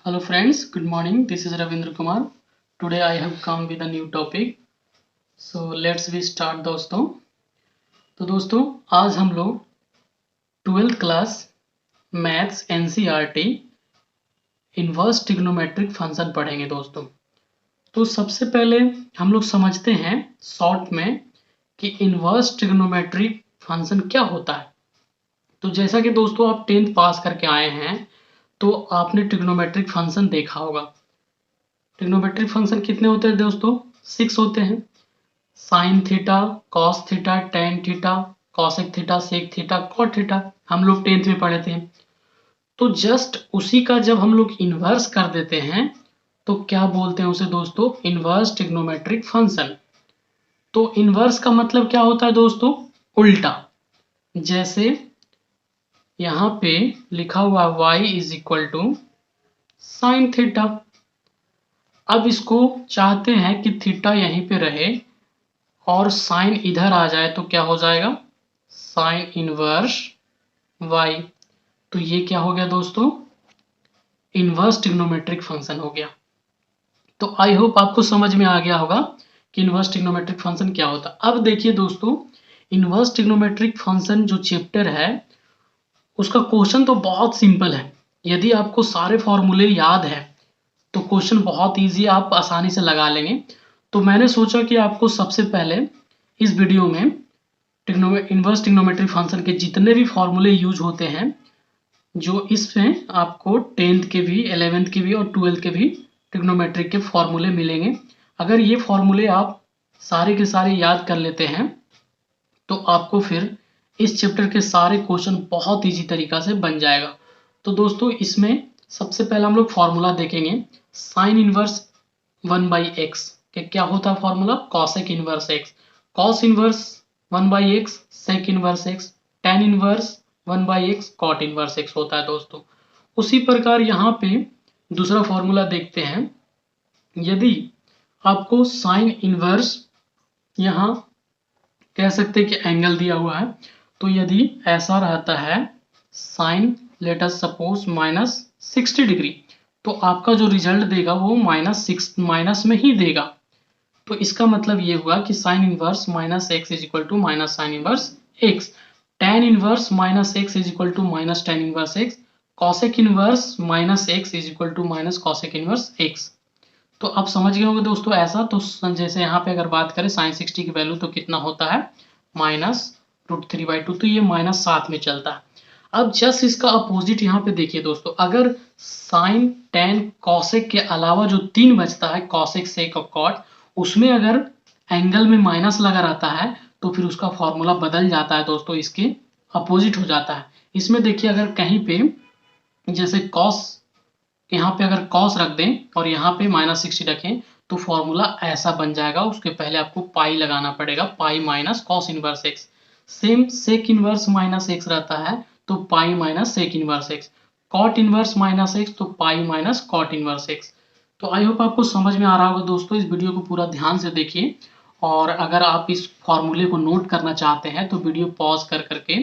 Hello friends, good morning. This is Ravindra Kumar. Today I have come with a new topic. So let's we start दोस्तों. तो दोस्तों आज हम लोग 12th class maths NCERT inverse trigonometric function पढ़ेंगे दोस्तों. तो सबसे पहले हम लोग समझते हैं शॉर्ट में कि इनवर्स ट्रिग्नोमेट्रिक फंक्शन क्या होता है. तो जैसा कि दोस्तों आप 10th पास करके आए हैं तो आपने ट्रिग्नोमेट्रिक फंक्शन देखा होगा. ट्रिग्नोमेट्रिक फंक्शन कितने होते हैं दोस्तों? 6 होते हैं. Sine theta, cos theta, tan theta, cosec theta, sec theta, cot theta हम लोग 10th में पढ़े थे. तो जस्ट उसी का जब हम लोग इन्वर्स कर देते हैं तो क्या बोलते हैं उसे दोस्तों? Inverse trigonometric function. तो इन्वर्स का मतलब क्या होता है दोस्तों? उल्टा. जैसे यहां पे लिखा हुआ y is equal to sine theta. अब इसको चाहते हैं कि थीटा यहीं पे रहे और साइन इधर आ जाए तो क्या हो जाएगा? Sine inverse y. तो ये क्या हो गया दोस्तों? इनवर्स ट्रिग्नोमेट्रिक फंक्शन हो गया. तो आई होप आपको समझ में आ गया होगा कि इनवर्स ट्रिग्नोमेट्रिक फंक्शन क्या होता है. अब देखिए दोस्तों, इनवर्स ट्रिग्नोमेट्रिक फंक्शन जो चैप्टर है उसका क्वेश्चन तो बहुत सिंपल है. यदि आपको सारे फॉर्मूले याद है तो क्वेश्चन बहुत इजी, आप आसानी से लगा लेंगे. तो मैंने सोचा कि आपको सबसे पहले इस वीडियो में इनवर्स ट्रिग्नोमेट्रिक फंक्शन के जितने भी फॉर्मूले यूज होते हैं, जो इसमें आपको 10th के भी, 11th के भी और 12th के भी ट्रिग्नोमेट्रिक के फॉर्मूले मिलेंगे. अगर ये फॉर्मूले आप सारे के सारे याद कर लेते हैं तो आपको फिर इस चैप्टर के सारे क्वेश्चन बहुत इजी तरीका से बन जाएगा. तो दोस्तों इसमें सबसे पहले हम लोग फॉर्मूला देखेंगे. साइन इनवर्स 1/x के क्या होता है formula? Cosec inverse x. Cos inverse 1/x, sec inverse x, tan inverse 1/x, cot inverse x होता है दोस्तों. उसी प्रकार यहाँ पे दूसरा फॉर्मूला देखते हैं. यदि आपको साइन इनवर्स, यहाँ कह सकते हैं कि एंगल दिया हुआ है, तो यदि ऐसा रहता है sine let us suppose -60 degree, तो आपका जो रिजल्ट देगा वो माइनस में ही देगा. तो इसका मतलब ये हुआ कि sine inverse -x is equal to minus sine inverse x. Tan inverse -x is equal to minus tan inverse x. Cosec inverse -x is equal to minus cosec inverse x. तो आप समझ गए होंगे दोस्तों ऐसा. तो जैसे यहाँ पे अगर बात करें साइन 60 की वैल्यू तो कितना होता है? -√3/2. तो ये -7 में चलता है. अब जस्ट इसका अपोजिट यहाँ पे देखिए दोस्तों, अगर साइन टेन कॉसेक के अलावा जो 3 बचता है, कॉसेक, सेक और कॉट, उसमें अगर एंगल में माइनस लगा रहता है तो फिर उसका फॉर्मूला बदल जाता है दोस्तों, इसके अपोजिट हो जाता है. इसमें देखिए अगर कहीं पे जैसे कॉस, यहाँ पे अगर कॉस रख दें और यहाँ पे -60 रखें तो फॉर्मूला ऐसा बन जाएगा. उसके पहले आपको पाई लगाना पड़ेगा, pi minus cos inverse x. Same sec inverse -x रहता है तो pi minus sec inverse x. Cot inverse -x तो pi minus cot inverse x. तो आई होप आपको समझ में आ रहा होगा दोस्तों. इस वीडियो को पूरा ध्यान से देखिए, और अगर आप इस फॉर्मूले को नोट करना चाहते हैं तो वीडियो पॉज कर करके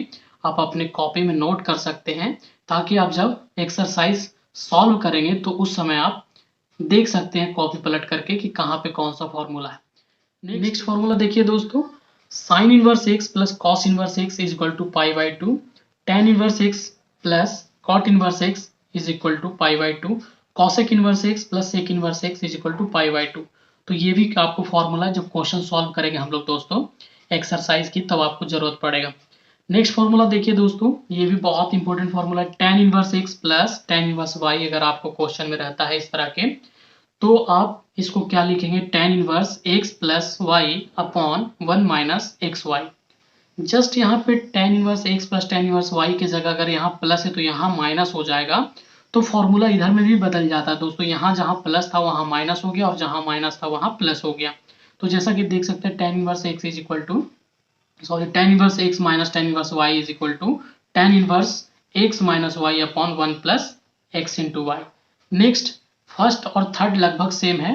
आप अपने कॉपी में नोट कर सकते हैं, ताकि आप जब एक्सरसाइज सॉल्व करेंगे तो उस समय आप देख सकते हैं कॉपी पलट करके कि कहाँ पे कौन सा फॉर्मूला है. नेक्स्ट फॉर्मूला देखिए दोस्तों, sine inverse x plus cos inverse x is equal to π/2. Tan inverse x plus cot inverse x is equal to π/2. Cosec inverse x plus sec inverse x is equal to π/2. तो ये भी आपको formula जब question solve करेंगे हम लोग दोस्तों exercise की, तब आपको जरूरत पड़ेगा. नेक्स्ट फॉर्मूला देखिए दोस्तों, ये भी बहुत इंपॉर्टेंट फॉर्मूला है. Tan inverse x plus tan inverse y अगर आपको क्वेश्चन में रहता है इस तरह के, तो आप इसको क्या लिखेंगे? Tan inverse x plus y upon 1 minus x y. Just यहाँ पे tan inverse x plus tan inverse y की जगह अगर यहाँ प्लस है तो यहाँ माइनस हो जाएगा. तो फॉर्मूला इधर में भी बदल जाता है दोस्तों. यहाँ जहाँ प्लस था वहाँ माइनस हो गया और जहाँ माइनस था वहाँ प्लस हो गया. तो जैसा कि देख सकते हैं tan inverse x is equal to, sorry, tan inverse x minus tan inverse y is equal to tan inverse x minus y upon 1 plus x into y. Next, first और थर्ड लगभग सेम है.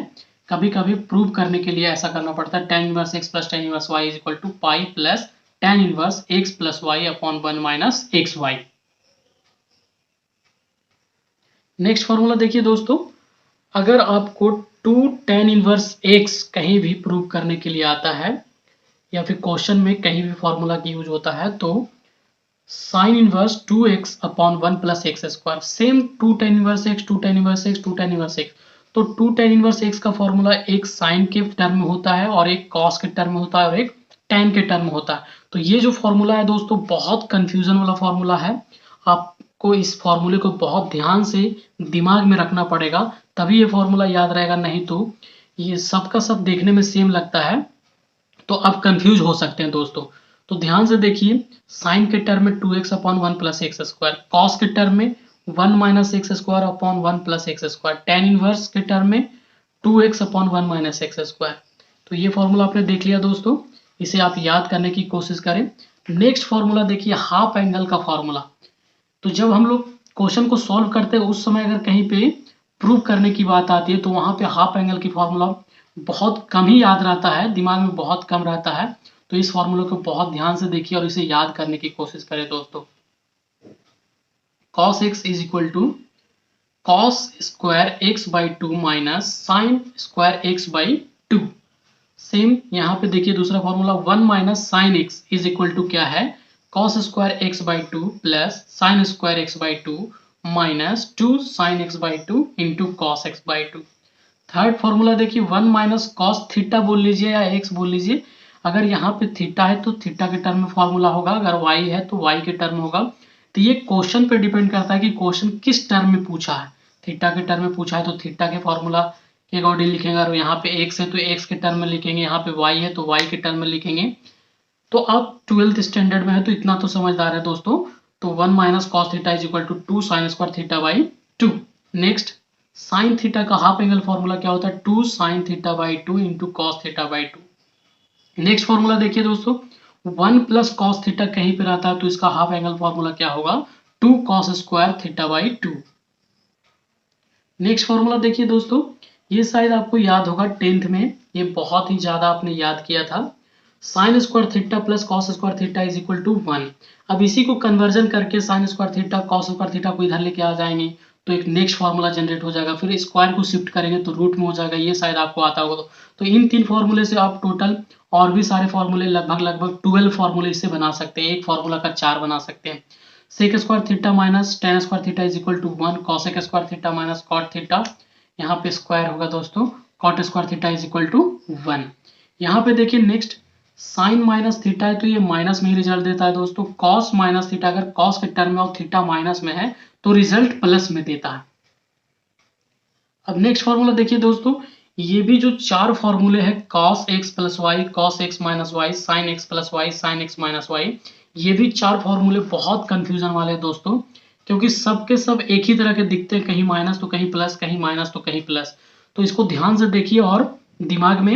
कभी कभी prove करने के लिए ऐसा करना पड़ता है. Tan inverse x plus tan inverse y is equal to pi plus tan inverse x plus y upon 1 minus x y. Next formula देखिए दोस्तों, अगर आपको 2 tan इनवर्स x कहीं भी प्रूव करने के लिए आता है या फिर क्वेश्चन में कहीं भी फॉर्मूला की यूज होता है तो sine inverse 2x upon 1 plus x square, same 2 tan inverse x, 2 tan inverse x, 2 tan inverse x। तो 2 tan इनवर्स x का फॉर्मूला एक साइन के टर्म में होता है और एक कॉस के टर्म में होता है और एक tan के टर्म में होता है। तो ये जो फॉर्मूला है दोस्तों बहुत कंफ्यूजन वाला फॉर्मूला है, आपको इस फॉर्मूले को बहुत ध्यान से दिमाग में रखना पड़ेगा, तभी ये फॉर्मूला याद रहेगा, नहीं तो ये सबका सब देखने में सेम लगता है तो आप कंफ्यूज हो सकते हैं दोस्तों। तो ध्यान से देखिए, साइन के टर्म में 2x upon 1 plus x square, cos के टर्म में 1 minus x square upon 1 plus x square, tan inverse के टर्म में 2x upon 1 minus x square. तो ये फॉर्मूला आपने देख लिया दोस्तों, इसे आप याद करने की कोशिश करें। नेक्स्ट फॉर्मूला देखिए, हाफ एंगल का फॉर्मूला। तो जब हम लोग क्वेश्चन को सॉल्व करते हैं उस समय अगर कहीं पे प्रूव करने की बात आती है तो वहां पे हाफ एंगल की फॉर्मूला बहुत कम ही याद रहता है, दिमाग में बहुत कम रहता है। तो इस फॉर्मूले को बहुत ध्यान से देखिए और इसे याद करने की कोशिश करें दोस्तों। cos x is equal to cos square x by two minus sine square x by two. Same यहाँ पे देखिए दूसरा formula 1 minus sine x is equal to क्या है, cos square x by two plus sine square x by two minus 2 sine x by two into cos x by two. Third formula देखिए 1 minus cos theta बोल लीजिए या x बोल लीजिए, अगर यहाँ पे थीटा है तो थीटा के टर्म में फॉर्मूला होगा, अगर वाई है तो वाई के टर्म होगा। तो ये क्वेश्चन पे डिपेंड करता है कि क्वेश्चन किस टर्म में पूछा है। थीटा के टर्म में पूछा है तो थीटा के फॉर्मूला के अकॉर्डिंग लिखेंगे, और यहाँ पे एक्स है तो एक्स के टर्म में लिखेंगे, यहाँ पे वाई है तो वाई के टर्म में लिखेंगे। तो आप 12th स्टैंडर्ड में है तो इतना तो समझदार है दोस्तों। तो 1 minus cos theta is equal to 2 sine square theta by 2। Next, sine theta का हाफ एंगल फॉर्मूला क्या होता है, 2 sine theta by 2 into cos theta by 2। Next formula देखिए दोस्तों, 1 प्लस कॉस थीटा कहीं पे रहता है तो इसका हाफ एंगल फॉर्मूला क्या होगा, 2 cos square theta by 2। Next formula देखिए दोस्तों, ये शायद आपको याद होगा 10th में, ये बहुत ही ज्यादा आपने याद किया था, sine square theta plus cos square theta is equal to 1। अब इसी को कन्वर्जन करके sine square theta cos square theta को इधर लेके आ जाएंगे तो एक नेक्स्ट फार्मूला जनरेट हो जाएगा, फिर स्क्वायर को शिफ्ट करेंगे तो रूट में हो जाएगा, ये शायद आपको आता होगा। तो इन 3 फॉर्मूले से आप टोटल और भी सारे फॉर्मूले लगभग लगभग 12 फॉर्मूले इससे बना सकते हैं, एक फॉर्मूला का 4 बना सकते हैं। Sec square theta minus tan square theta is equal to 1, cosec square theta minus cot theta, यहाँ पे स्क्वायर होगा दोस्तों, cot square theta is equal to 1। यहाँ पे देखिए नेक्स्ट, साइन माइनस थीटा है तो ये माइनस में ही रिजल्ट देता है दोस्तों, कॉस माइनस थीटा अगर कॉस के टर्म में और थीटा माइनस में है तो रिजल्ट प्लस में देता है। अब नेक्स्ट फॉर्मूला देखिए दोस्तों, ये भी जो 4 फॉर्मूले हैं, cos x plus y, cos x minus y, sine x plus y, sine x minus y, ये भी 4 फॉर्मूले बहुत कंफ्यूजन वाले हैं दोस्तों, क्योंकि सबके सब एक ही तरह के दिखते हैं, कहीं माइनस तो कहीं प्लस, कहीं माइनस तो कहीं प्लस। तो इसको ध्यान से देखिए और दिमाग में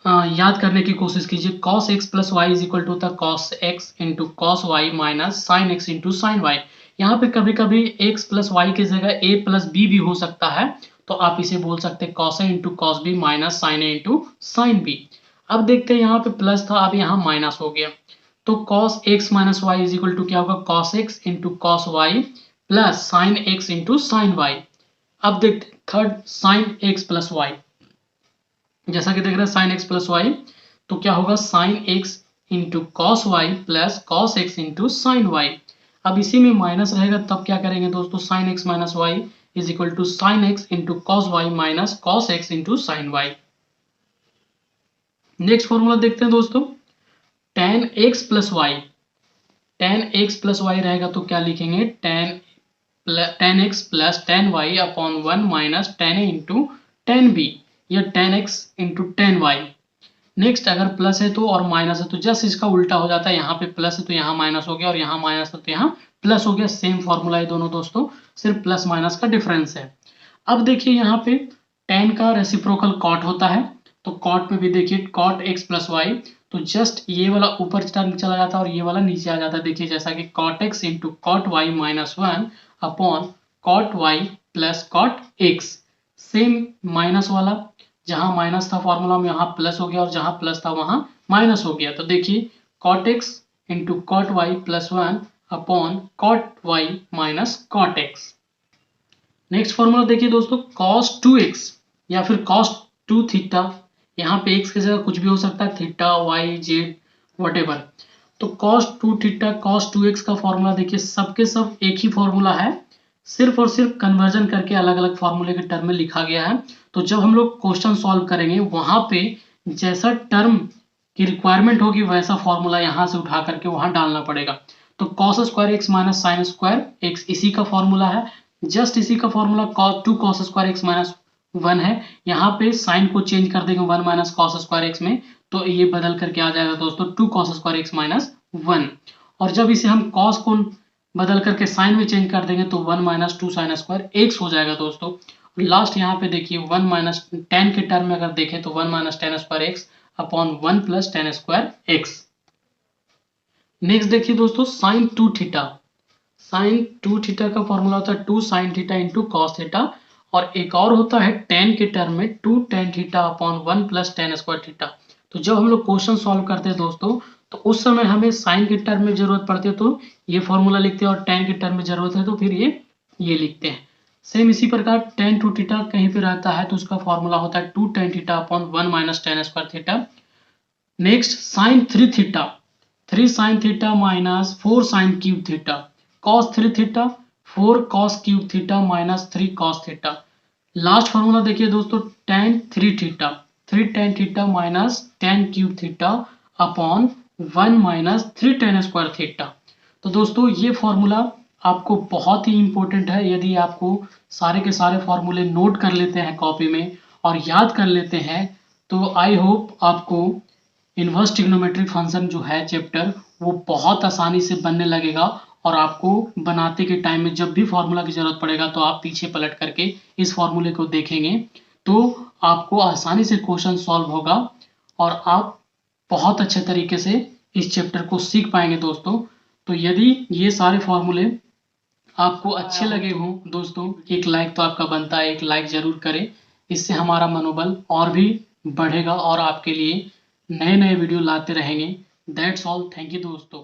याद करने की कोशिश कीजिए। cos x plus y is equal to होता है cos x into cos Y minus sine x into sine y. यहाँ पे कभी कभी x प्लस वाई की जगह a प्लस बी भी हो सकता है, तो आप इसे बोल सकते हैं cos a into cos b minus sine a into sine b. अब देखते हैं यहाँ पे प्लस था, अब यहाँ माइनस हो गया, तो cos x minus Y is equal to क्या होगा, cos x into cos Y plus sine x into sine Y. अब देखते third, sine x plus y, जैसा कि देख रहे हैं साइन एक्स प्लस वाई, तो क्या होगा sine X into cos Y plus cos X into sine Y. अब इसी में माइनस रहेगा तब क्या करेंगे दोस्तों, sine X minus Y is equal to sine X into cos Y minus cos X into sine Y. Next formula देखते हैं दोस्तों, tan X plus Y, tan X plus Y रहेगा तो क्या लिखेंगे, tan X plus tan Y upon 1 minus tan A into ten b, या tan x into tan y. Next, अगर plus है तो और माइनस है तो जस्ट इसका उल्टा हो जाता है, यहाँ पे प्लस है तो यहाँ माइनस हो गया और यहाँ माइनस है तो यहाँ प्लस हो गया, सेम फॉर्मूला है दोनों दोस्तों, सिर्फ प्लस माइनस का डिफरेंस है। अब देखिए यहाँ पे टेन का रेसिप्रोकल कॉट होता है, तो कॉट में भी देखिए कॉट एक्स प्लस वाई, तो जस्ट ये वाला ऊपर टर्म चला जाता है और ये वाला नीचे आ जाता है। देखिए जैसा कि cot x into cot y minus 1 upon cot y plus cot x, same minus वाला, जहां माइनस था फॉर्मूला में यहाँ प्लस हो गया और जहां प्लस था वहां माइनस हो गया। तो देखिए cot x into cot y plus 1 upon cot y minus cot x. Next formula देखिए दोस्तों, cos 2x या फिर cos 2 थीटा, यहाँ पे x की जगह कुछ भी हो सकता है, थीटा वाई जेड वटेवर। तो cos 2 थीटा cos 2x का फॉर्मूला देखिए सबके सब एक ही फॉर्मूला है, सिर्फ और सिर्फ कन्वर्जन करके अलग अलग फॉर्मूले के टर्म में लिखा गया है। तो जब हम लोग क्वेश्चन सॉल्व करेंगे वहां पे जैसा टर्म की रिक्वायरमेंट होगी वैसा फॉर्मूला यहाँ से उठा करके वहां डालना पड़ेगा। तो cos square x minus sine square x इसी का फॉर्मूला है, जस्ट इसी का formula two cos square x minus 1 है। यहाँ पे साइन को चेंज कर देंगे 1 माइनस कॉस स्क्वायर एक्स में, तो ये बदल करके आ जाएगा दोस्तों 2 कॉस स्क्वायर एक्स माइनस 1। और जब इसे हम कॉस को बदल करके साइन में चेंज कर देंगे तो 1 माइनस 2 साइन स्क्वायर एक्स हो जाएगा दोस्तों। लास्ट यहाँ पे देखिए 1 माइनस टेन के टर्म में अगर देखें तो 1 minus tan square x upon 1 plus ten square x. Next देखिए दोस्तों साइन 2 थीटा, साइन 2 थीटा का फॉर्मूला होता है 2 sine theta into cos theta, और एक और होता है टेन के टर्म में 2 tan theta upon 1 plus ten square theta. तो जब हम लोग क्वेश्चन सॉल्व करते हैं दोस्तों तो उस समय हमें साइन के टर्म में जरूरत पड़ती है तो ये फॉर्मूला लिखते हैं, और टेन के टर्म में जरूरत है तो फिर ये लिखते हैं। सेम इसी प्रकार टेन 2 थीटा कहीं पे रहता है तो उसका फॉर्मूला होता है 2 tan theta upon 1 minus tan square theta. Next sine 3 theta, 3 sine theta minus 4 sine cube theta, cos 3 theta 4 cos cube theta minus 3 cos theta. Last formula देखिए दोस्तों tan 3 theta, 3 tan theta minus tan cube theta upon 1 minus 3 tan square theta. तो दोस्तों ये formula आपको बहुत ही important है। यदि आपको सारे के सारे फॉर्मूले नोट कर लेते हैं कॉपी में और याद कर लेते हैं तो आई होप आपको इनवर्स ट्रिग्नोमेट्री फंक्शन जो है चैप्टर वो बहुत आसानी से बनने लगेगा, और आपको बनाते के टाइम में जब भी फॉर्मूला की जरूरत पड़ेगा तो आप पीछे पलट करके इस फॉर्मूले को देखेंगे तो आपको आसानी से क्वेश्चन सॉल्व होगा और आप बहुत अच्छे तरीके से इस चैप्टर को सीख पाएंगे दोस्तों। तो यदि ये सारे फॉर्मूले आपको अच्छे लगे हों दोस्तों, एक लाइक तो आपका बनता है, एक लाइक जरूर करें, इससे हमारा मनोबल और भी बढ़ेगा और आपके लिए नए नए वीडियो लाते रहेंगे। दैट्स ऑल, थैंक यू दोस्तों।